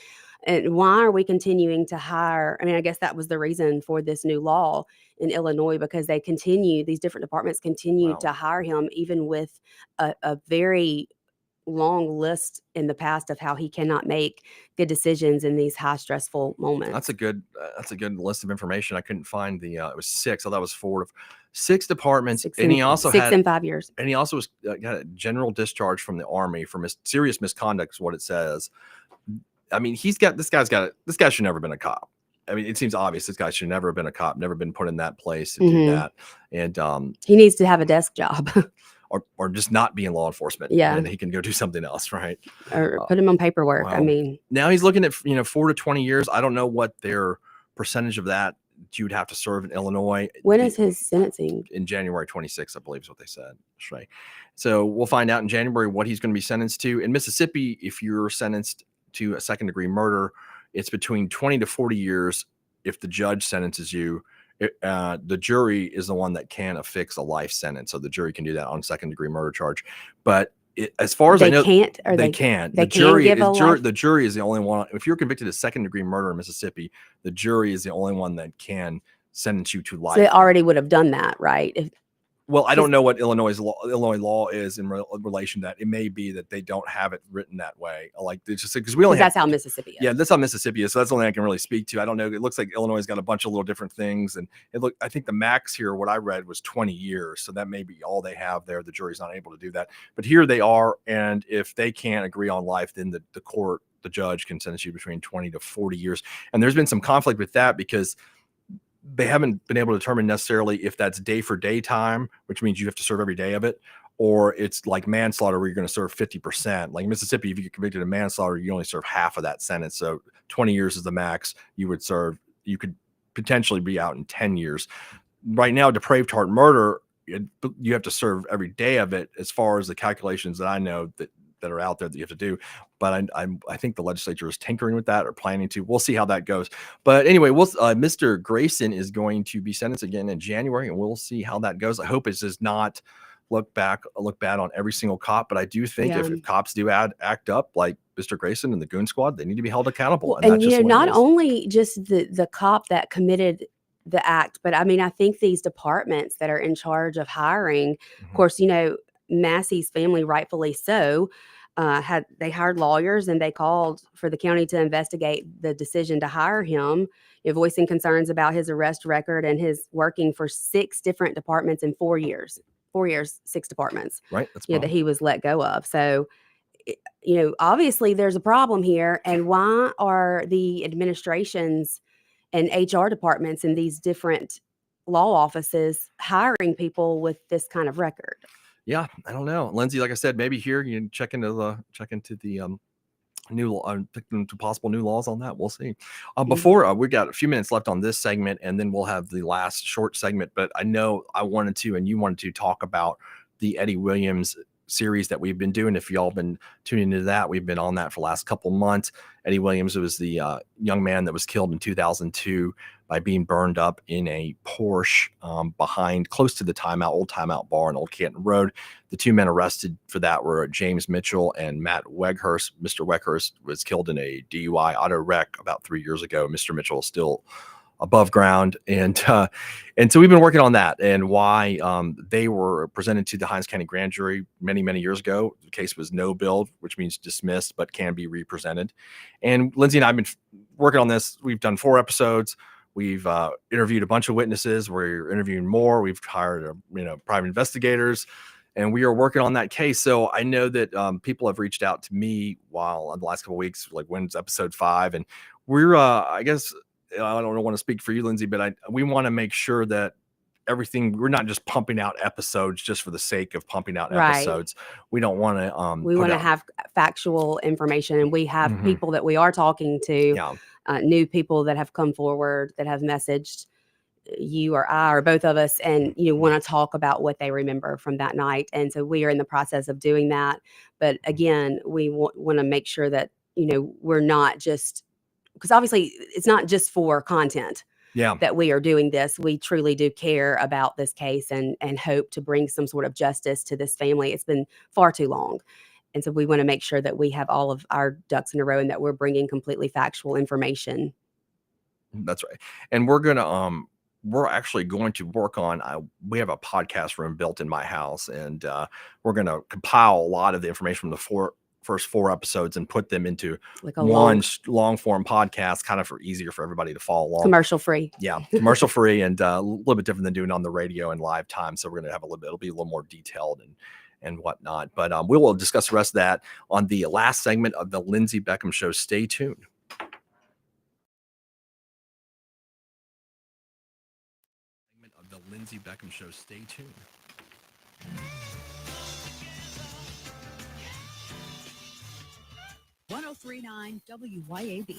And why are we continuing to hire? I mean, I guess that was the reason for this new law in Illinois, because these different departments continue to hire him, even with a very long list in the past of how he cannot make good decisions in these high stressful moments. That's a good list of information. I couldn't find the it was 6. I thought it was 4 6 departments. And he also 6 in 5 years. And he also was got a general discharge from the Army for serious misconduct is what it says. I mean, this guy should never have been a cop. I mean, it seems obvious this guy should never have been a cop, never been put in that place to do that. And he needs to have a desk job. or just not be in law enforcement. Yeah. And he can go do something else, right? Or put him on paperwork. Well, I mean, now he's looking at 4 to 20 years. I don't know what their percentage of that you would have to serve in Illinois. When is his sentencing? In January 26th, I believe is what they said. Right. So we'll find out in January what he's going to be sentenced to. In Mississippi, if you're sentenced to a second-degree murder, it's between 20 to 40 years if the judge sentences you. The jury is the one that can affix a life sentence, so the jury can do that on second-degree murder charge. But as far as I know, they can't. The jury is the only one. If you're convicted of second-degree murder in Mississippi, the jury is the only one that can sentence you to life. So they already would have done that, right? Well, I don't know what Illinois law is in relation to that. It may be that they don't have it written that way. Like it's just because that's how Mississippi is. Yeah, that's how Mississippi is. So that's the only I can really speak to. I don't know. It looks like Illinois has got a bunch of little different things, and I think the max here, what I read, was 20 years. So that may be all they have there. The jury's not able to do that, but here they are. And if they can't agree on life, then the judge can sentence you between 20 to 40 years. And there's been some conflict with that because they haven't been able to determine necessarily if that's day for day time, which means you have to serve every day of it, or it's like manslaughter where you're going to serve 50%. Like Mississippi, if you get convicted of manslaughter, you only serve half of that sentence. So 20 years is the max you would serve. You could potentially be out in 10 years. Right now, depraved heart murder, you have to serve every day of it as far as the calculations that I know that are out there that you have to do. But I think the legislature is tinkering with that or planning to. We'll see how that goes. But anyway, Mr. Grayson is going to be sentenced again in January, and we'll see how that goes. I hope it does not look bad on every single cop. But I do think if cops do act up like Mr. Grayson and the Goon Squad, they need to be held accountable. And not only just the cop that committed the act, but I mean, I think these departments that are in charge of hiring, of course, Massey's family, rightfully so, they hired lawyers and they called for the county to investigate the decision to hire him, voicing concerns about his arrest record and his working for 6 different departments in 4 years. 4 years, 6 departments. Right. That's that he was let go of. So, obviously there's a problem here. And why are the administrations and HR departments in these different law offices hiring people with this kind of record? Yeah, I don't know, Lindsey. Like I said, maybe here you check into the new to possible new laws on that. We'll see. Before we got a few minutes left on this segment, and then we'll have the last short segment. But I know I wanted to, and you wanted to talk about the Eddie Williams series that we've been doing. If y'all been tuning into that, we've been on that for the last couple months. Eddie Williams was the young man that was killed in 2002 by being burned up in a Porsche close to the Old Timeout bar on Old Canton Road. The 2 men arrested for that were James Mitchell and Matt Weghurst. Mr. Weghurst was killed in a DUI auto wreck about 3 years ago. Mr. Mitchell is still above ground. And so we've been working on that and why they were presented to the Hinds County Grand Jury many, many years ago. The case was no billed, which means dismissed, but can be represented. And Lindsey and I have been working on this. We've done 4 episodes. We've interviewed a bunch of witnesses. We're interviewing more. We've hired private investigators, and we are working on that case. So I know that people have reached out to me on the last couple of weeks, like when's episode 5, and we're I guess I don't want to speak for you, Lindsey, but we want to make sure that we're not just pumping out episodes just for the sake of pumping out episodes. We don't want to we want to have factual information, and we have people that we are talking to, new people that have come forward that have messaged you or I or both of us, and want to talk about what they remember from that night. And so we are in the process of doing that. But again, we want to make sure that we're not just, because obviously it's not just for content that we are doing this. We truly do care about this case and hope to bring some sort of justice to this family. It's been far too long. And so we want to make sure that we have all of our ducks in a row and that we're bringing completely factual information. That's right. And we're actually going to work on, we have a podcast room built in my house, and we're going to compile a lot of the information from the first 4 episodes and put them into like a long form podcast, kind of easier for everybody to follow along. Commercial free. Yeah. Commercial free, and a little bit different than doing on the radio and live time. So we're going to have it'll be a little more detailed and whatnot, but we will discuss the rest of that on the last segment of the Lindsey Beckham Show. Stay tuned. The Lindsey Beckham Show. Stay tuned. .1039 WYAB.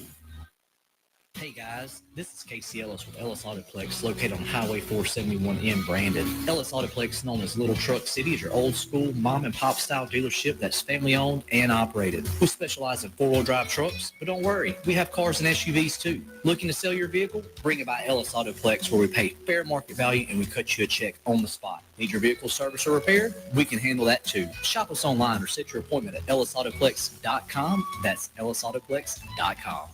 Hey guys, this is Casey Ellis with Ellis Autoplex, located on Highway 471 in Brandon. Ellis Autoplex, known as Little Truck City, is your old school mom and pop style dealership that's family owned and operated. We specialize in 4-wheel drive trucks, but don't worry, we have cars and SUVs too. Looking to sell your vehicle? Bring it by Ellis Autoplex, where we pay fair market value and we cut you a check on the spot. Need your vehicle service or repaired? We can handle that too. Shop us online or set your appointment at ellisautoplex.com. That's ellisautoplex.com.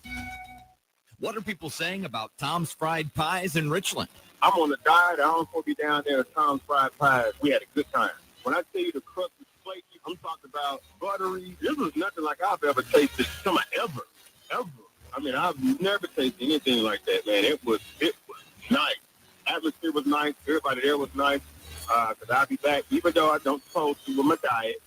What are people saying about Tom's Fried Pies in Richland? I'm on a diet. I don't want to be down there at Tom's Fried Pies. We had a good time. When I tell you the crust is flaky, I'm talking about buttery. This was nothing like I've ever tasted. Ever. I mean, I've never tasted anything like that, man. It was nice. Atmosphere was nice. Everybody there was nice. Because I'll be back, even though I don't supposed to with my diet.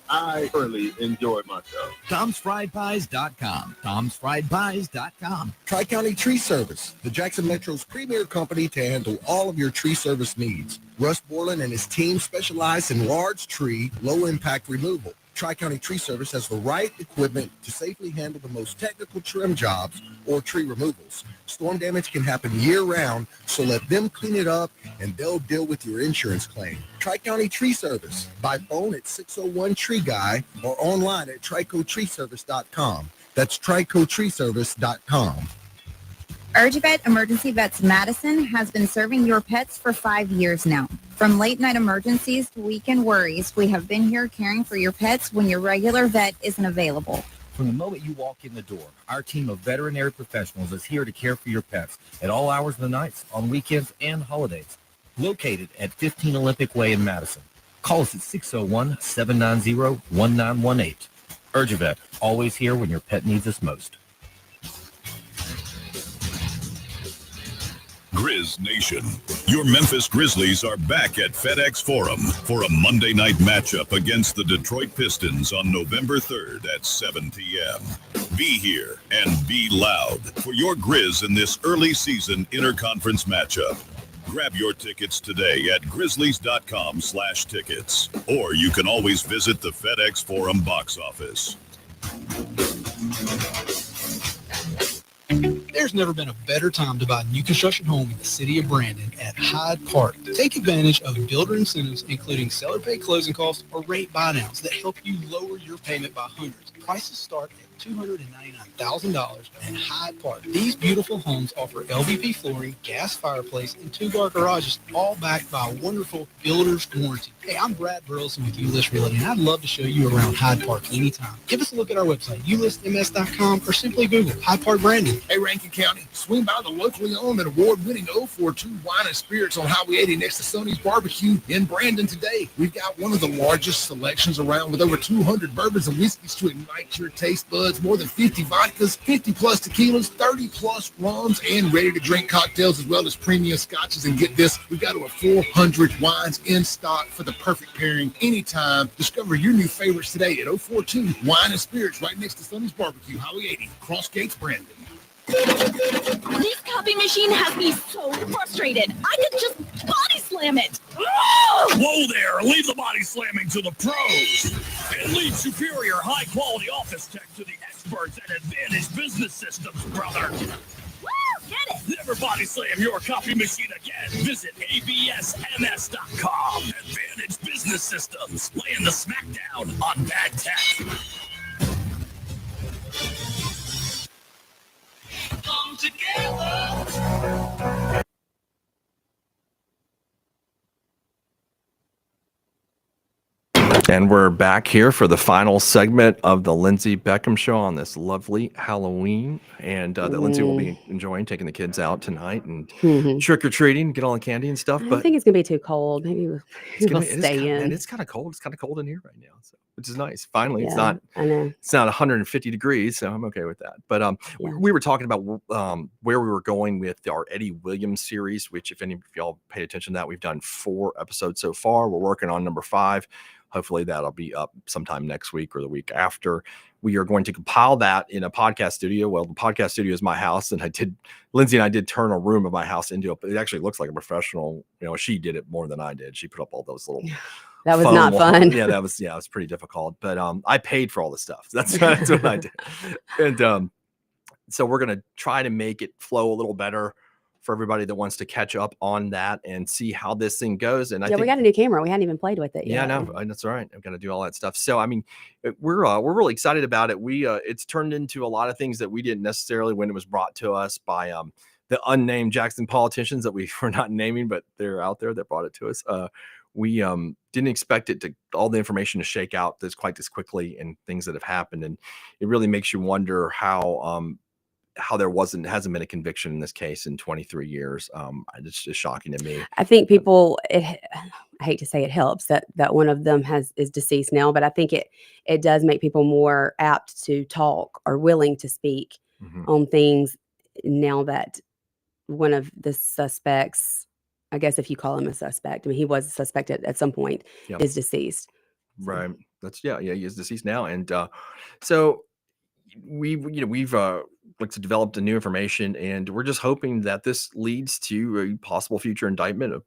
I thoroughly enjoyed myself. Tom'sFriedPies.com. Tom'sFriedPies.com. Tri-County Tree Service, the Jackson Metro's premier company to handle all of your tree service needs. Russ Borland and his team specialize in large tree, low-impact removal. Tri-County Tree Service has the right equipment to safely handle the most technical trim jobs or tree removals. Storm damage can happen year-round, so let them clean it up and they'll deal with your insurance claim. Tri-County Tree Service, by phone at 601-TREE-GUY or online at tricotreeservice.com. That's tricotreeservice.com. UrgeVet Emergency Vets Madison has been serving your pets for 5 years now. From late-night emergencies to weekend worries, we have been here caring for your pets when your regular vet isn't available. From the moment you walk in the door, our team of veterinary professionals is here to care for your pets at all hours of the night, on weekends and holidays. Located at 15 Olympic Way in Madison. Call us at 601-790-1918. UrgeVet, always here when your pet needs us most. Grizz Nation. Your Memphis Grizzlies are back at FedEx Forum for a Monday night matchup against the Detroit Pistons on November 3rd at 7 p.m. Be here and be loud for your Grizz in this early season interconference matchup. Grab your tickets today at grizzlies.com/tickets, or you can always visit the FedEx Forum box office. There's never been a better time to buy a new construction home in the city of Brandon at Hyde Park. Take advantage of builder incentives, including seller pay closing costs or rate buydowns that help you lower your payment by hundreds. Prices start at $299,000 at Hyde Park. These beautiful homes offer LVP flooring, gas fireplace, and 2-car garages, all backed by a wonderful builder's warranty. Hey, I'm Brad Burleson with UList Realty, and I'd love to show you around Hyde Park anytime. Give us a look at our website, ulistms.com, or simply Google Hyde Park Brandon. Hey, Rankin County, swing by the locally owned and award-winning 042 Wine and Spirits on Highway 80 next to Sonny's Barbecue in Brandon today. We've got one of the largest selections around with over 200 bourbons and whiskeys to ignite your taste buds, more than 50 vodkas, 50-plus tequilas, 30-plus rums, and ready-to-drink cocktails, as well as premium scotches. And get this, we've got over 400 wines in stock for the perfect pairing anytime. Discover your new favorites today at 042 Wine and Spirits right next to Sonny's Barbecue, Highway 80, Cross Gates, Brandon. This copy machine has me so frustrated. I could just body slam it. Oh! Whoa there, leave the body slamming to the pros and leave superior high-quality office tech to the experts at Advantage Business Systems, brother. Woo! Get it! Never body slam your copy machine again. Visit absms.com. Advantage Business Systems, laying the smackdown on bad tech. Come together. And we're back here for the final segment of the Lindsey Beckham show on this lovely Halloween. And that Lindsey will be enjoying taking the kids out tonight and trick-or-treating, get all the candy and stuff. I But think it's going to be too cold. Maybe we'll stay in. And it's kind of cold. It's kind of cold in here right now, so, which is nice. Finally, Yeah, it's not I know. it's not 150 degrees, so I'm okay with that. But we were talking about where we were going with our Eddie Williams series, which if any of y'all paid attention to that, we've done 4 episodes so far. We're working on number 5. Hopefully that'll be up sometime next week or the week after. We are going to compile that in a podcast studio. Well, the podcast studio is my house, and Lindsey and I did turn a room of my house into it actually looks like a professional. She did it more than I did. She put up all those little. That was not fun. Yeah, it was pretty difficult. But I paid for all the stuff. That's what I did. And so we're gonna try to make it flow a little better for everybody that wants to catch up on that and see how this thing goes. And I think we got a new camera. We hadn't even played with it yet. Yeah, no, that's all right. I'm going to do all that stuff. So, I mean, we're really excited about it. It's turned into a lot of things that we didn't necessarily when it was brought to us by the unnamed Jackson politicians that we were not naming, but they're out there that brought it to us. We didn't expect all the information to shake out this quickly and things that have happened. And it really makes you wonder how there hasn't been a conviction in this case in 23 years. It's just shocking to me. I think people, I hate to say it helps that one of them is deceased now, but I think it does make people more apt to talk or willing to speak on things now that one of the suspects, I guess if you call him a suspect, I mean, he was a suspect at some point, is deceased. Right. That's he is deceased now. And so we've developed a new information, and we're just hoping that this leads to a possible future indictment of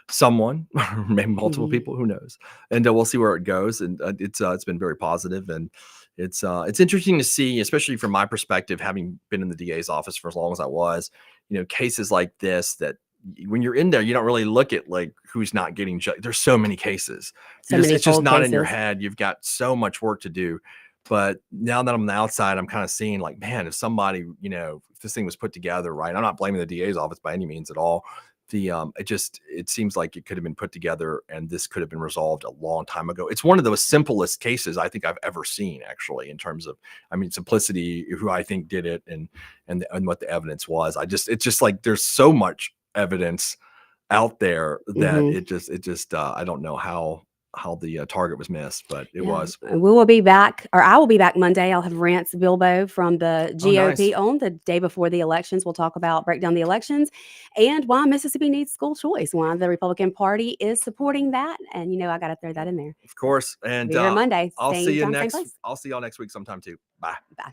someone, maybe multiple people, who knows. And we'll see where it goes. And it's been very positive, and it's interesting to see, especially from my perspective, having been in the DA's office for as long as I was, cases like this that when you're in there, you don't really look at like who's not getting judged. There's so many cases. It's just not in your head. You've got so much work to do. But now that I'm on the outside, I'm kind of seeing like, man, if somebody, if this thing was put together right, I'm not blaming the DA's office by any means at all. It seems like it could have been put together and this could have been resolved a long time ago. It's one of the simplest cases I think I've ever seen, actually, in terms of, simplicity, who I think did it and what the evidence was. It's just like, there's so much evidence out there that I don't know how the target was missed, but it was. We will be back, or I will be back Monday. I'll have Rance Bilbo from the GOP on the day before the elections. We'll break down the elections and why Mississippi needs school choice, why the Republican Party is supporting that. And, I got to throw that in there. Of course. And Monday. I'll see y'all next week sometime too. Bye. Bye.